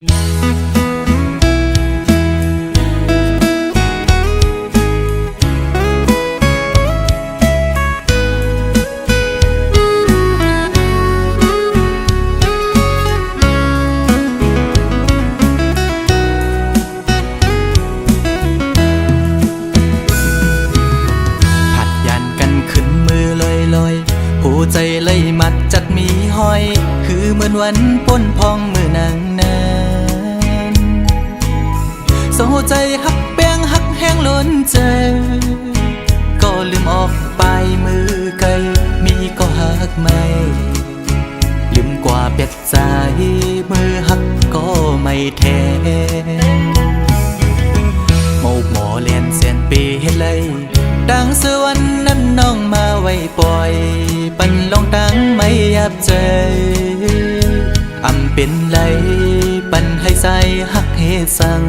หัวใจเลยมัดจัดมีห้อยคือเหมือนวันป้นพองมือนางนั้นสองหัวใจหักแป้งหักแห้งล้นใจก็ลืมออกไปมือไกลมีก็หักไม่ลืมกว่าเป็ดใจมือหักก็ไม่แทนโมกหมอเลียนเสียนปีเฮ็ดเลยดังสวรรค์นั้นน้องมาไว้ปล่อยปันลองตั้งไม่ยับใจอำเป็นไรปันให้ใส่หักเฮสัง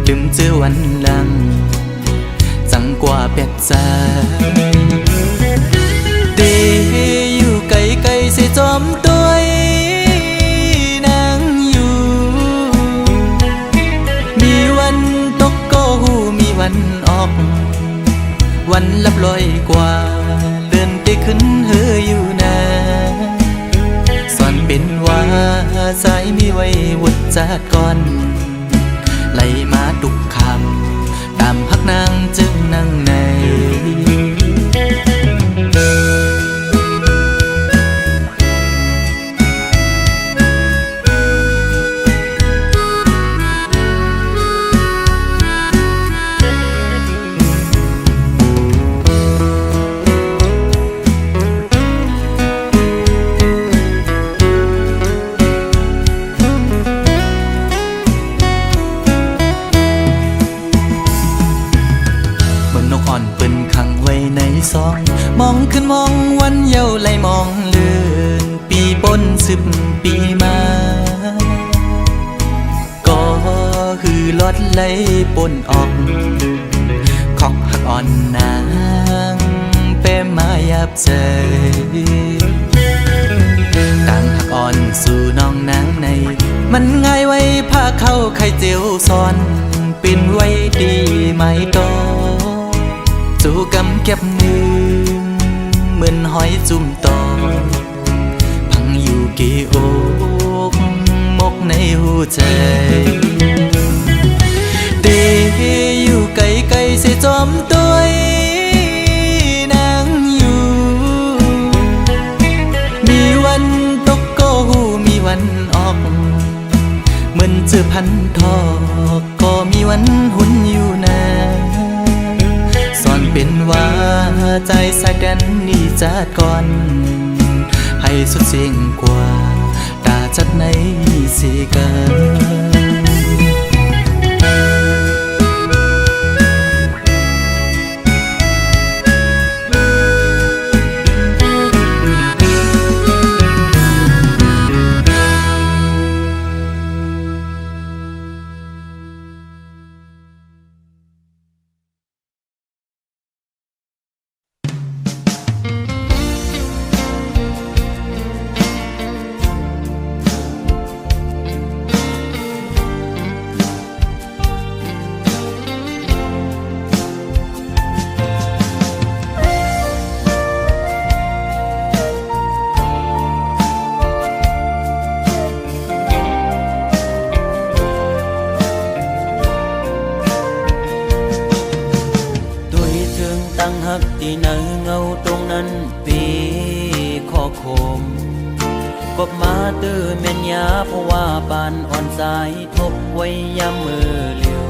ลืมเจอวันหลังจังกว่าเป็ดใจเดอยู่ไกลไกลเสียจอมตัวนางอยู่มีวันตกก็หูมีวันออกวันลับลอยกว่าเลื่อนไปขึ้นเฮออยู่นะสอนเป็นว่าใจมีไว้วุดจัดก่อนไล่มาตุกคำตามพักนางจึงนั่งในซองมองขึ้นมองวันเยาว์ไหลมองเลื่อนปีปน10 ปีมาก็คือลดไหลปนออกของหักอ่อนนางเป้มายับใจต่างหักอ่อนสู่น้องนางในมันง่ายไว้ผ้าเข้าไข่เจียวซ้อนเป็นไว้ดีไหมตอจูกำเก็บนึงเหมือนหอยจุ่มตอพังอยู่กี่อกมกในหัวใจเดอยู่ไกลไกลเสียจอมตัวนางอยู่มีวันตกก็หูมีวันออกเหมือนเจอพันทอกก็มีวันหุ่นอยู่นะเป็นว่าใจสายแดนนี่จัดก่อนให้สุดเสียงกว่าตาจัดในสีกันที่ไหนเงาตรงนั้นปีขอคมกบมาตื้อเมียนยาเพราะว่าบานอ่อนสายทบไว้ยามมือเลี้ยว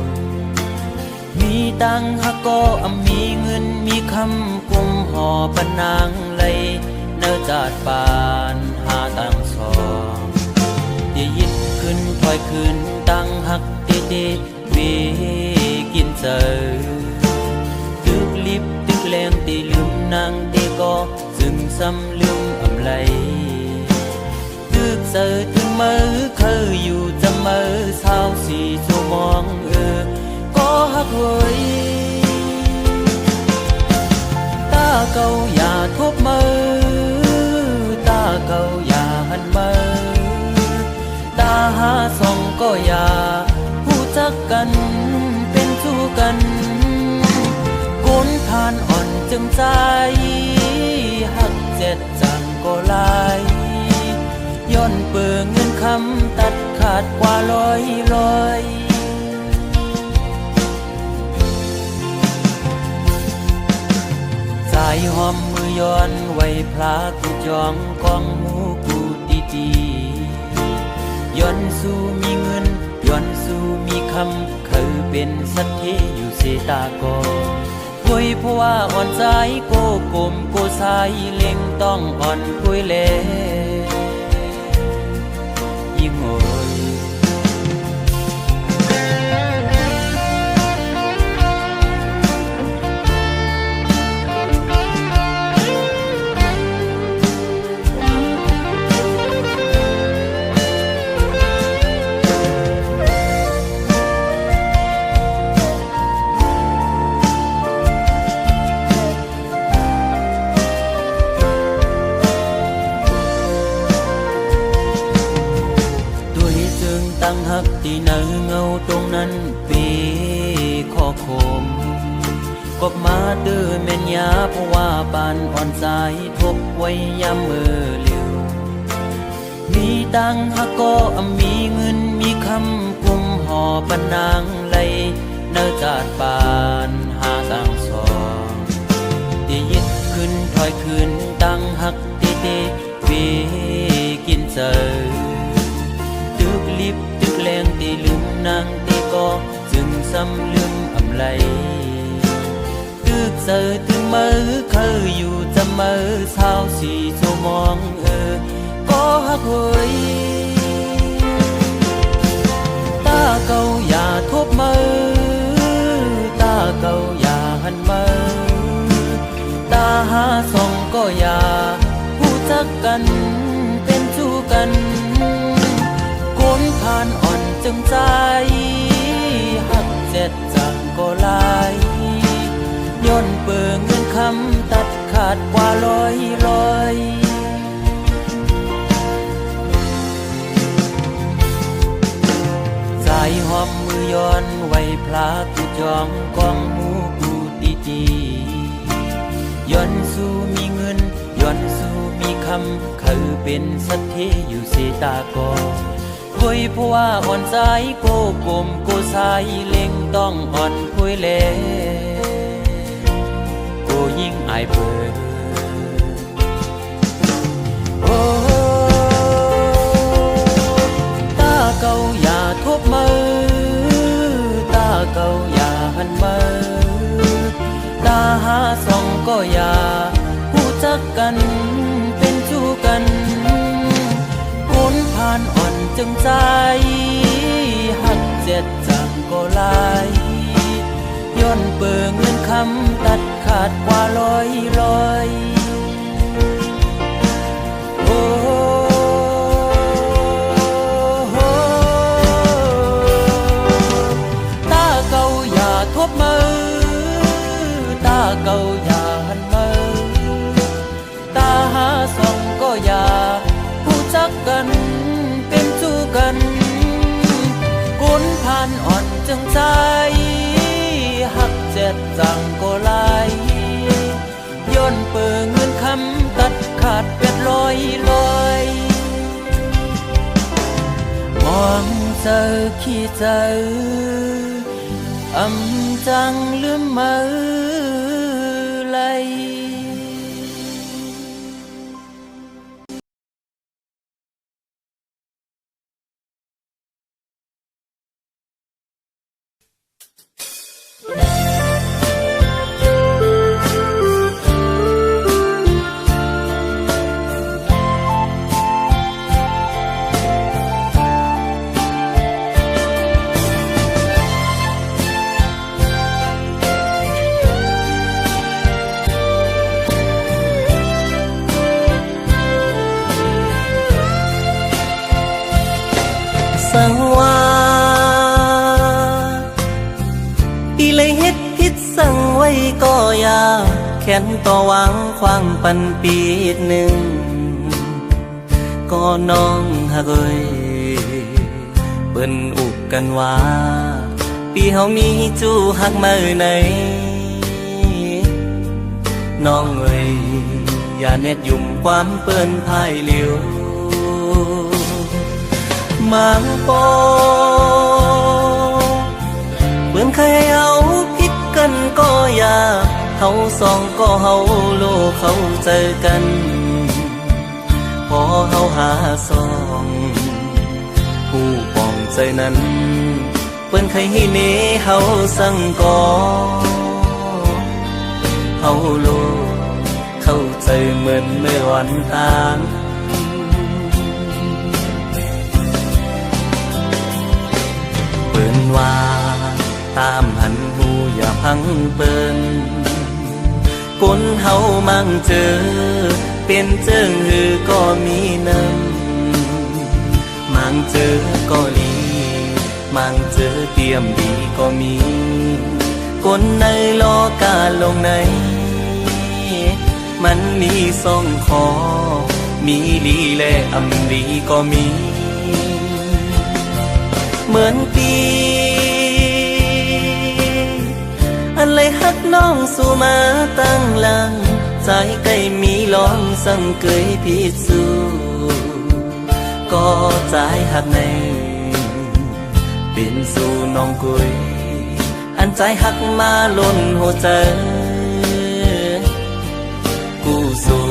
มีตังหักก็มีเงินมีคำกุมห่อปนางเลยเนื้อจาดปานหาตังสองที่ยิดขึ้นถอยขึ้นตังหักเด็ดวีกินเจอตึกลิบแรงตีลืมนางตีก็ซึ่งซ้ำลืมอำไลตึกเสือถึงมือเคยอยู่จะมือเศร้าสีชั่วมองก็หักเว้ยตาเก่าอย่าทบมือตาเก่าอย่าหันมือตา หาส่องก็อยากรู้จักกันเป็นสู้กันก้นทานอ่อนจึงใจหักเจ็ดจังก็ลายย้อนเปิงเงินคำตัดขาดกว่าร้อยสายหอมมือย้อนไว้พลากูจองกองหมูกูตีย้อนสู้มีเงินย้อนสู้มีคำเคยเป็นสัตย์ที่อยู่เสตากอคุยเพราะว่าอ่อนใจโกกลมโกสายเล็งต้องอ่อนคุยเล่ยิ่งโอยตั้งหักที่เนื้อเงาตรงนั้นปีขอคมกบมาเดือแม่นยาเพราะว่าปานอ่อนสายทบไว้ยามมือเลี้ยวมีตังหักก็มีเงินมีคำกุมห่อปนางไหลเนื้อจาดปานหาต่างสองที่ยึดขึ้นถอยขึ้นตั้งหักที่เตวีกินเจอตึกลิบตึกแรงตีลืมนางตีก็จึงซ้ำลืมอำไลตึกเจอถึงมือเคยอยู่จะมือเช้าสี่ชั่วโมงก็หักเฮยตาเก่าอย่าทบมือตาเก่าอย่าหันมือตาหาส่องก็อย่ารู้จักกันเป็นสู้กันคนผ่านอ่อนจึงใจหักเจ็ดจังก็ลายย้อนเปิงเงินคำตัดขาดกว่าร้อยสายหอมมือย้อนไว้พลากูจองกองหมูกูตีย้อนสู้มีเงินย้อนสู้มีคำเคยเป็นสัตย์ที่อยู่เสตากอคุยเพราะว่าอ่อนใจโกกลมโกสายเล็งต้องอ่อนคุยเล่โกยิ่งอายเปิดโอ้ตาเก่าอย่าทบมือตาเก่าอย่าหันมือตาหาส่องก็อย่ารู้จักกันเป็นสู้กันคนผ่านอ่อนจึงใจหักเจ็ดจังก็ลายย้อนเปิงเงินคำตัดขาดกว่าร้อยโอ้ตาเก่าอย่าทบมือตาเก่าอย่าหันมือตาหาส่องก็อย่ารู้จักกันเป็นสู้กันคนผ่านอ่อนจึงใจหักเจ็ดจังก็ลายย้อนเปิงเงินคำตัดขาดเป็ดลอยมองเจอขี้เจอจังลืมมือไหลสังว่าอีเลยเฮ็ดผิดสั่งไว้ก็อย่าแค้นต่อหวังความปันปีหนึ่งก็น้องหักเอ้ย ปิ้นอุกกันว่าปีเฮามีจูหักมาไหนน้องเอ้ยอย่าเน็ดยุ่มความเปิ้นพายเหลียวมังปอเปิ้นเคยให้เอาผิดกันก็อย่าเฮาสองก็เฮาโลเข้าเจอกันพอเฮาหาสองผู้ปองใจนั้นเปิ้นเคยให้เนเฮาสั่งก่อเฮาโลเข้าใจเหมือนเมื่อวันต่างเปิ้นว่าตามหันหูอย่าพังเปิ้นคนเฮามั่งเจอเป็นเจิงหือก็มีน้ำมั่งเจอก็ลีมั่งเจอเตรียมดีก็มีคนในโลกาลงในมันมีสองคอมีลีและอำลีก็มีเหมือนปีอะไรฮักน้องสู่มาตั้งหลังใจใกล้มีลองสั่งเกยพิสูก็ใจหักในเป็นสู่น้องกุยอันใจหักมาล้นหัวใจกูสู่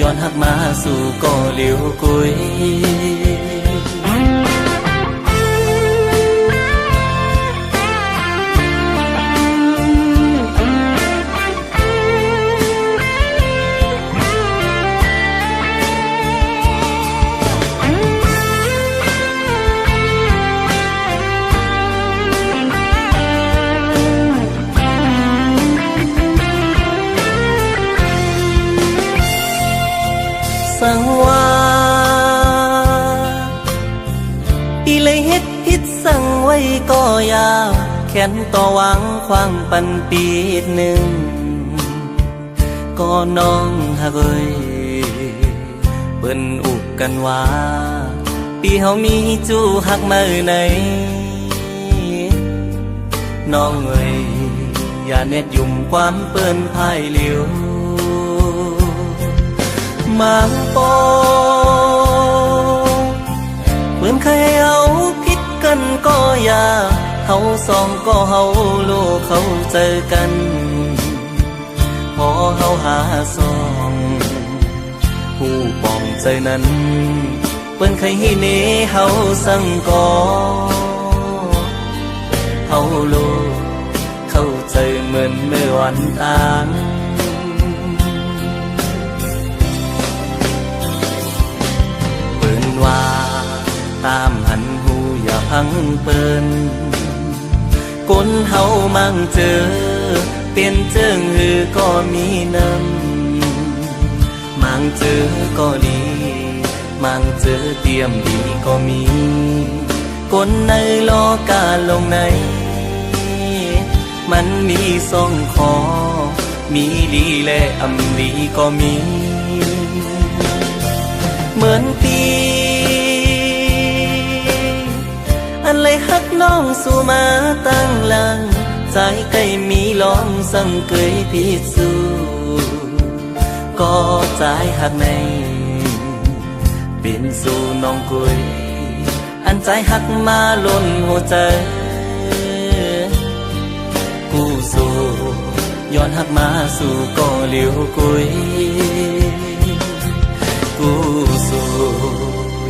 ย้อนหักมาสู่ก็เหลียวกุยสังว่าอีเลยเฮ็ดผิดสั่งไว้ก็อย่าแค้นต่อหวังความปันปีหนึ่งก็น้องฮักเอ้ยเปิ้นอุกกันว่าปีเฮามีจูหักมาไหนน้องเอ้ยอย่าเน็ดยุ่มความเปิ้นพายเหลียวมังปอเปิ้นเคยเอาผิดกันก็อย่าเฮาสองก็เฮาโลเข้าเจอกันพอเฮาหาสองผู้ปองใจนั้นเปิ้นเคยให้เนเฮาสั่งก่อเฮาโลเข้าใจเหมือนเมื่อวันต่างว่าตามหันหูอย่าพังเปิ้นคนเฮามั่งเจอเป็นเจิงหือก็มีน้ำมั่งเจอก็ดีมั่งเจอเตรียมดีก็มีคนในโลกาลงในมันมีสองคอมีลีและอำลีก็มีเหมือนปีอะไรฮักน้องสู่มาตั้งหลังใจใกล้มีลองสั่งเกยพิสูก็ใจหักในเป็นสู่น้องกุยอันใจหักมาล้นหัวใจกูสู่ย้อนหักมาสู่ก็เหลียวกุยกูสู่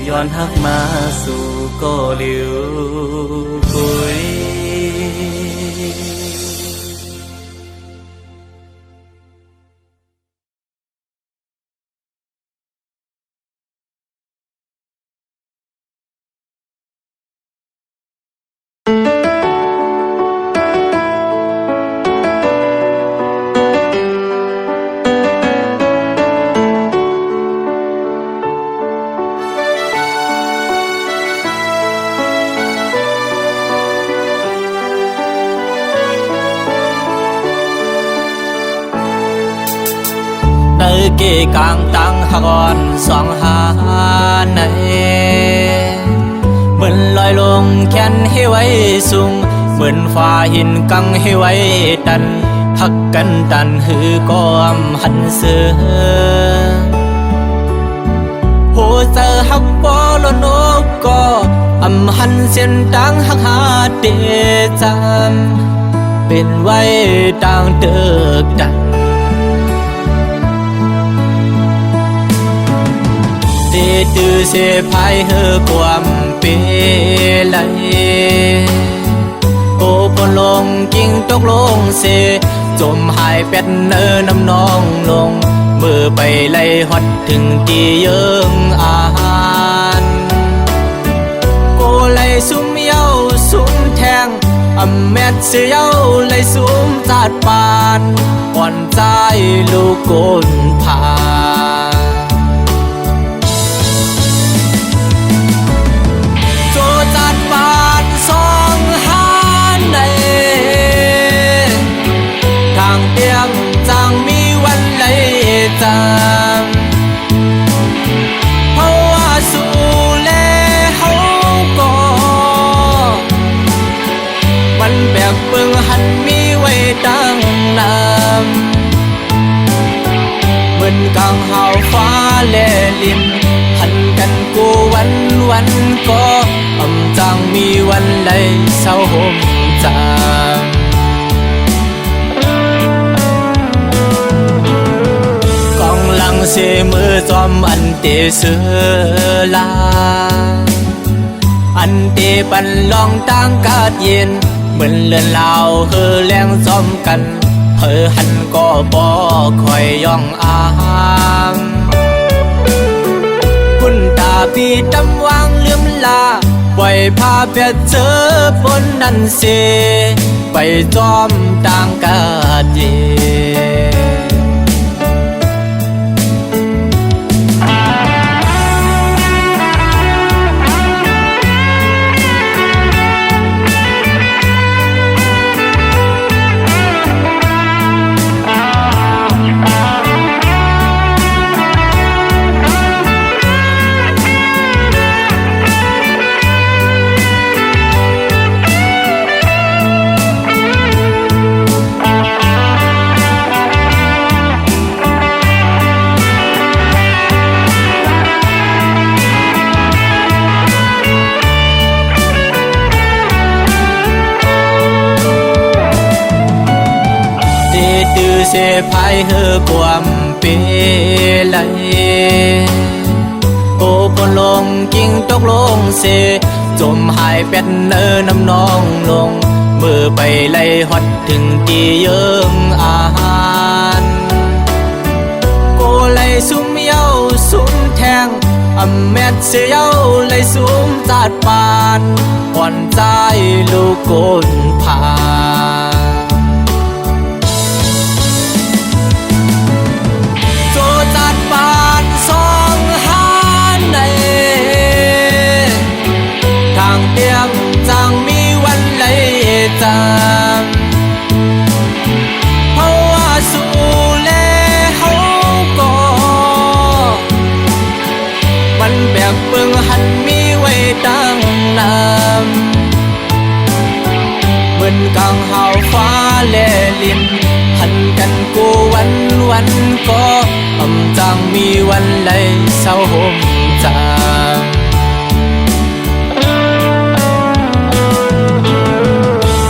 ย้อนหักมาสู่ก็เหลียวกุย kê càng tăng hòn song hà này mình lời ลงแขนให้ไว้สูงเหมือนฟ้าหินกังให้ไว้ดันหักกันดันหือกอมหันเสือโหเจอหักบอลนกก็อำหันเส้นดังหักหาเดจำเป็นไว้ดังเดิกดันเดดือเสพายเฮอความเปไหลโอพลงกิ่งตกลงเสจมหายเป็ดเนอน้ำนองลงมือไปไล่ฮอดถึงที่เยิงอาหารโกไล่ซุ่มเย้าซุ่มแทงอำแมดเสียเย้าไล่ซุ่มจาดปานอ่อนใจลูกโกนผาโจจาดปานสองหาในทางเตียงจางมีวันไหลจางเพราะว่าสู่แลเฮาก็มันแบกเบิ่งหันมีไว้ตั้งนานเหมือนกลางหาวฟ้าแลลินหันกันกูวันก็อำจางมีวันไหลเศร้าห่มจางเสมือจอมอันเตเสือลาอันเตปันลองตั้งกาดเย็นเหมือนเลือนลาวเฮอแรงจอมกันเฮอหันก็บ่คอยย่องอามคุณตาปีดำวางลืมลาปล่อยพาเปียเจอบนนั้นเสไปจอมตั้งกาดเย็นเสพายเฮอความเปไหลโอพลงกิ่งตกลงเสจมหายเป็ดเนอน้ำนองลงมือไปไล่ฮอดถึงที่เยิงอาหารโกไล่ซุ่มเย้าซุ่มแทงอำแมดเสียเย้าไล่ซุ่มจาดปานอ่อนใจลูกโกนผาจาดปานสองหาในทางเตียงจางมีวันไหลจางเพราะว่าสู่แลเฮาก็มันแบกเบิ่งหันมีไว้ตั้งนานเหมือนกลางหาวฟ้าแลลินหันกันกูวันก็อำจางมีวันไหลเศร้าห่มจาง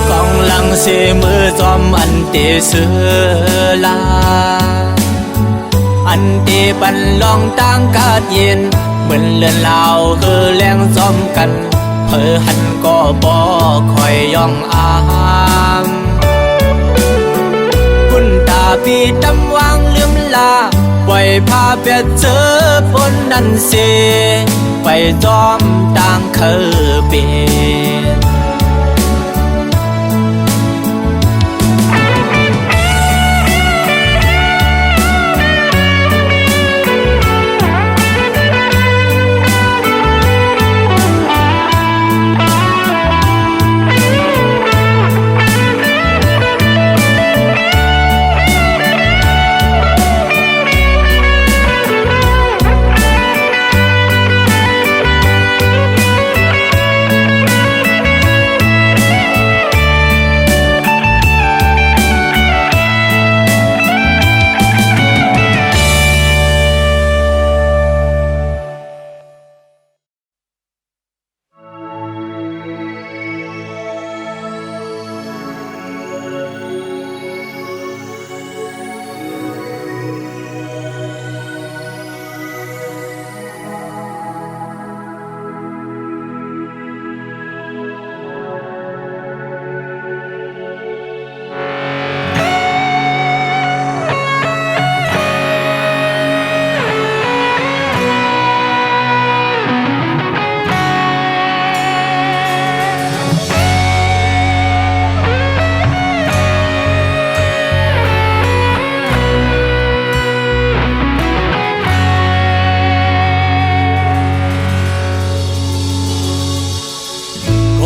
กองหลังเสมือจอมอันเตเสือลาอันเตปันลองตั้งกาดเย็นเหมือนเลือนลาวเฮอแรงจอมกันเฮอหันก็บ่คอยย่องอามคุณตาปีดำวางลืมลาปล่อยพาเปียเจอบนนั้นเสไปจอมต่างเคอเป็น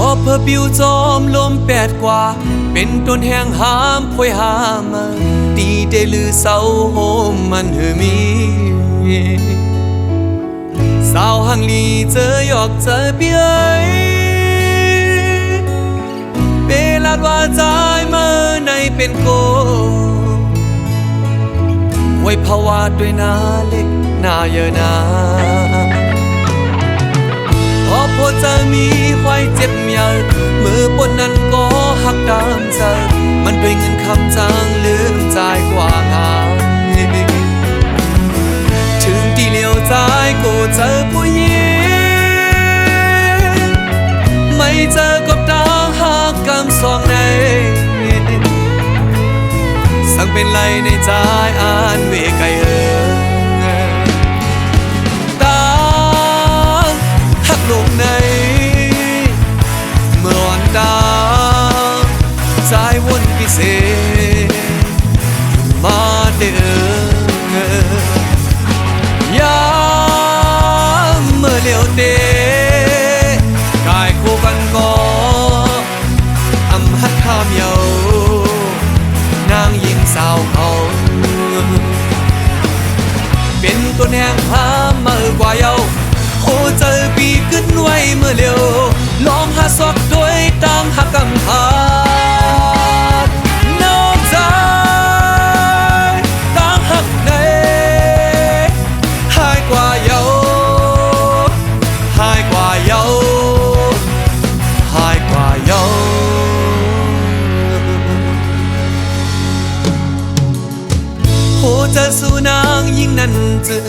อเพื่อปิวจอมลมแปดกว่าเป็นต้นแห่งหามพวยหามาตีได้ลือเศร้าโฮมมันเฮมีสาวหังลีเจอหยอกเจอเปียเวลาว่าใจมาในเป็นโกไว้ภาวะด้วยหน้าเล็กหน้าเยอะนาพอพอจะมีควายเจ็บเมียมือปนนั้นก็หักตามใจมันด้วยเงินคำจางลืมใจกว่างานถึงที่เลี้ยวใจก็เจอผู้หญิงไม่เจอกับตาหักกำสองในสั่งเป็นไรในใจอ่านเวไกลตาหักลงในเมื่อวันตาใจวนพิเศษมาเด้อยามเมื่อเลี้ยวเตกายคู่กันก็อำหัดข้ามเยานางยิงสาวเขาเป็นตัวแห่งพาเมื่อกว่าเยาโหเจอปีขึ้นไว้เมื่อเร็วลองหาสอกด้วยตามหักกำพานอกใจตามหักในหายกว่าเยาหายกว่าเยาหายกว่าเยาโหเจอสู่นางยิ่งนั้นเจอ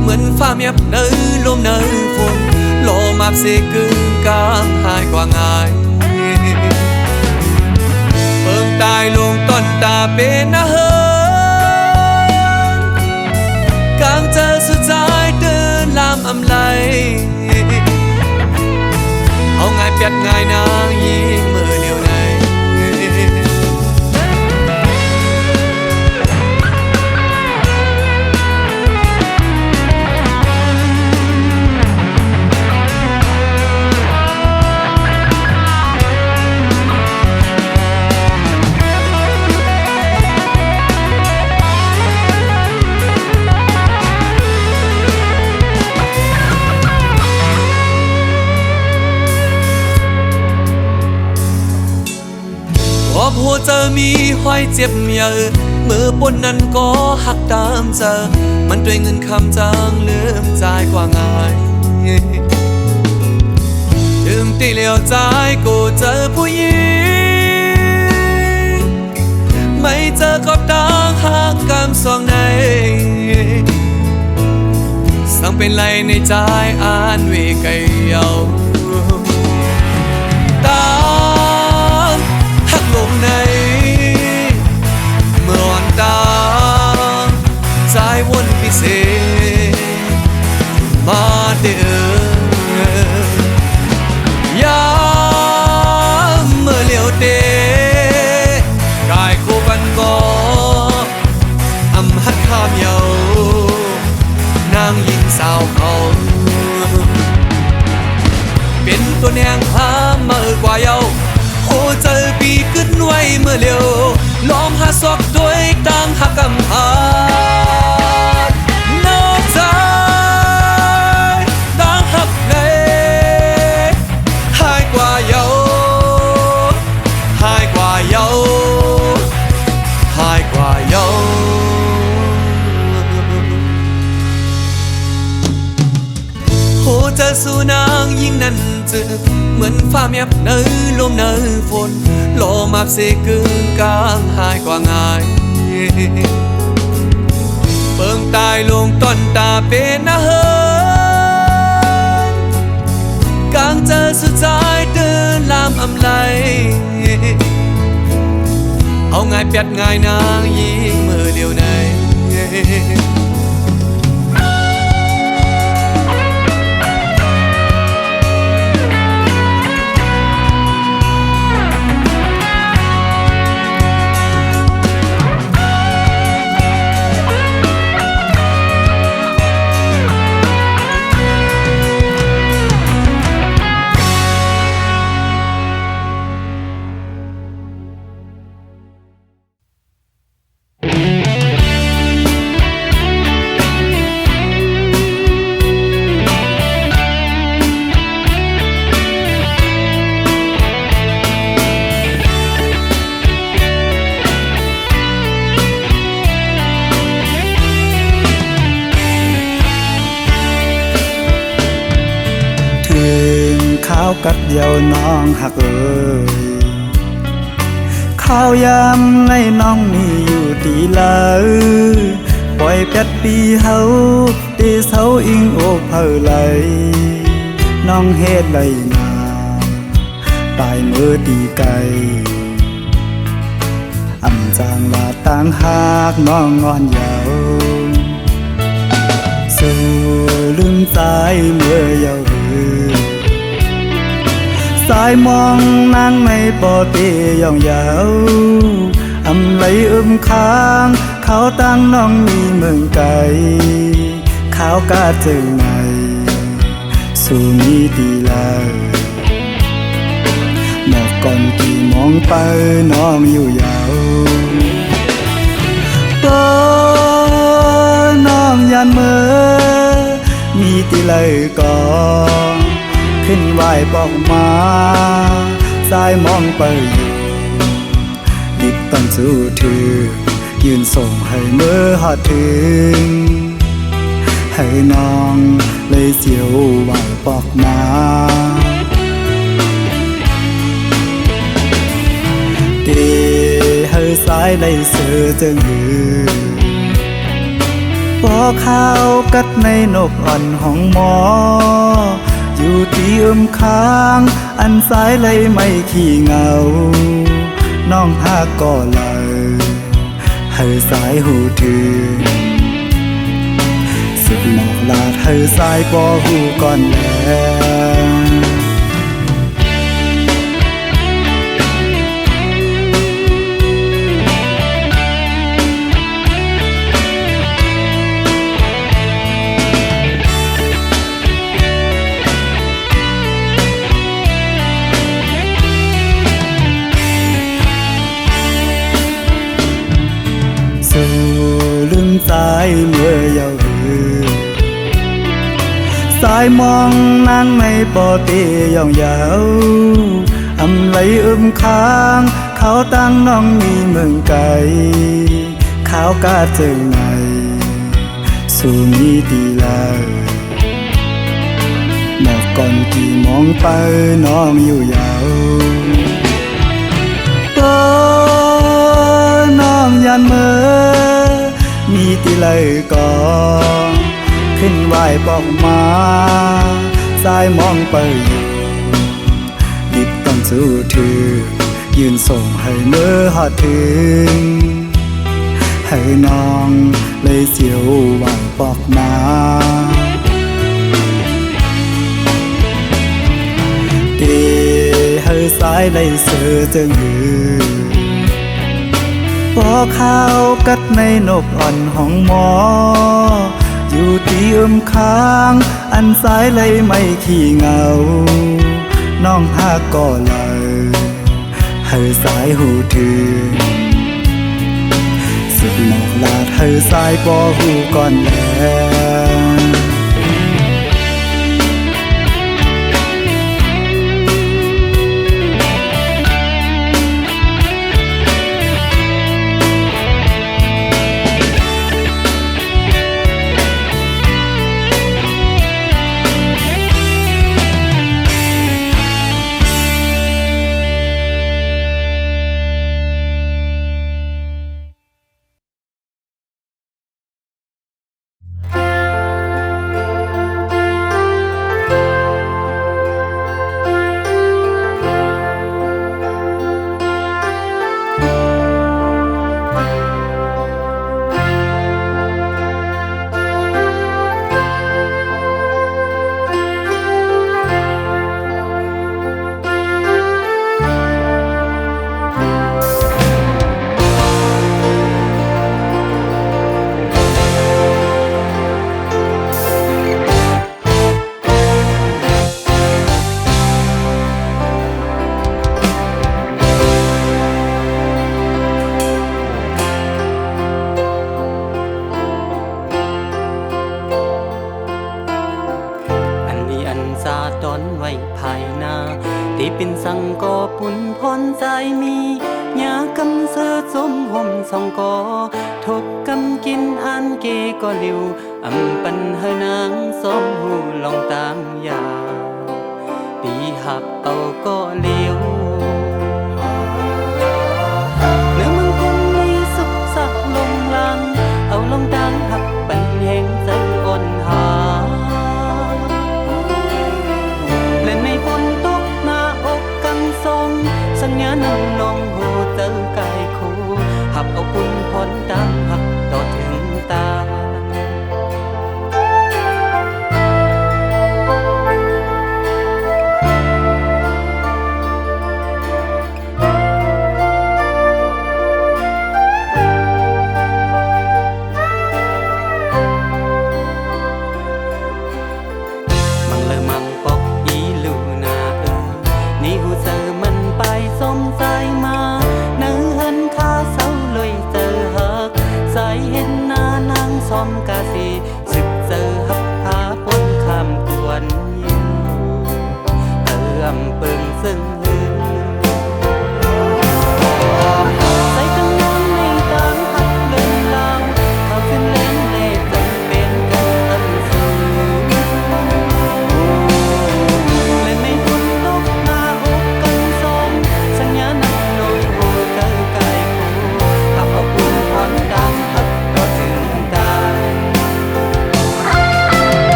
เหมือนฟ้าเมียบเนยลมเนยฝนโลมาบเสกึ่งกลางหายกว่าง่ายเพิ่งตายลงต้นตาเป็นนะเฮินกลางเจอสุดใจเดินลามอำไลเอาง่ายเปียดง่ายนางยิงมือเดียวในหัวเจอมีห้อยเจ็บเมียมือปนนั้นก็หักตามเจอมันด้วยเงินคำจางลืมใจกว่าง่ายถึงที่เลี้ยวใจก็เจอผู้หญิงไม่เจอกับตาหักกำสองในสั่งเป็นไรในใจอ่านเวไกเยาตาหักลงในเมื่อวันตาใจวนพิเศษมาเด้อยามเมื่อเลี้ยวเตกายคู่กันก็อำหัดข้ามเยานางยิงสาวเขาเป็นตัวแนงพาเมื่อกว่าเยาโหเจอปีขึ้นไว้เมื่อเร็วลองหาสอกด้วยต่างหักกำพานอกใจต่างหักในหายกว่าเยาหายกว่าเยาหายกว่าเยาโหเจอสู่นางยิ่งนั้นเจอเหมือนฟ้าเมียบเนยลมเนยฝนโลมาบเสกึ่งกลางหายกว่าง่ายเบิ่งตายลงต้นตาเป็นนะเฮินกลางเจอสุดใจเดินลามอำไลเอาง่ายเปียดง่ายนางยิงมือเดียวใน เดียวน้องหักเอ่ยข้าวยามในน้องนี่อยู่ดีเลยปล่อยแปดปีเฮาตีเสาอิงโอกเผอไหลน้องเฮ็ดไรนาตายมือตีไกลอำจางลาต่างหากน้องงอนยาวสู่ลืมสายเมื่อยาวสายมองนางไม่ปอเตยองยาวอำไหลค้างเขาตั้งน้องมีเมืองไกลเขากาเจอไหนสู่มีดีลาหมอกก่อนกี่มองไปน้องอยู่ยาวน้องยันเมื่อมีตีเลยก่อนขึ้นไหวบอกมาสายมองไปอยู่ดิบต้นสู้ถือยืนส่งให้เมื่อหอดถึงให้น้องเลยเสียวไหวบอกมาเดให้สายได้เสือจึงหือพอข้าวกัดในนกอ่อนห้องหมออยู่ที่ค้างอันสายเลยไม่ขี้เหงาน้องหากก็เลยให้สายหูถือสึกหมอกลาดให้สายปอหูก่อนแล้วลืมสายเมื่อยาวสายมองนางไม่ปอเตยองยาวอำไหลค้างเขาตั้งน้องมีเมืองไกลเขากาเจอไหนสู่มีดีลาหมอกก่อนกี่มองไปน้องอยู่ยาวน้องยันเมื่อมีตีเลยก่อนขึ้นไหวบอกมาสายมองไปอยู่ดิบต้องสู้ถือยืนส่งให้เมื่อหอดถึงให้น้องเลยเสียวไหวบอกมาเดให้สายได้เสือจึงหือพอข้าวกัดในนกอ่อนห้องหมออยู่ที่ค้างอันสายเลยไม่ขี้เหงาน้องหากก็เลยให้สายหูถือสึกหมอกลาดให้สายปอหูก่อนแล้วที่เป็นสังกอปุ่นพรใจมียากำเสือสมห่มสองกอทบกำกินอันเกก็ลิวอำปันเฮนางสมหูลองตามยาเด ปีหักเอาก็เลี้ยวเนื้อมึงคงมีสุขสักลงลังเอาลงดังหักเป็นแห่งใจอ่อนหาและในฝนตกหน้าอกกังทรงสัญญานั้นลง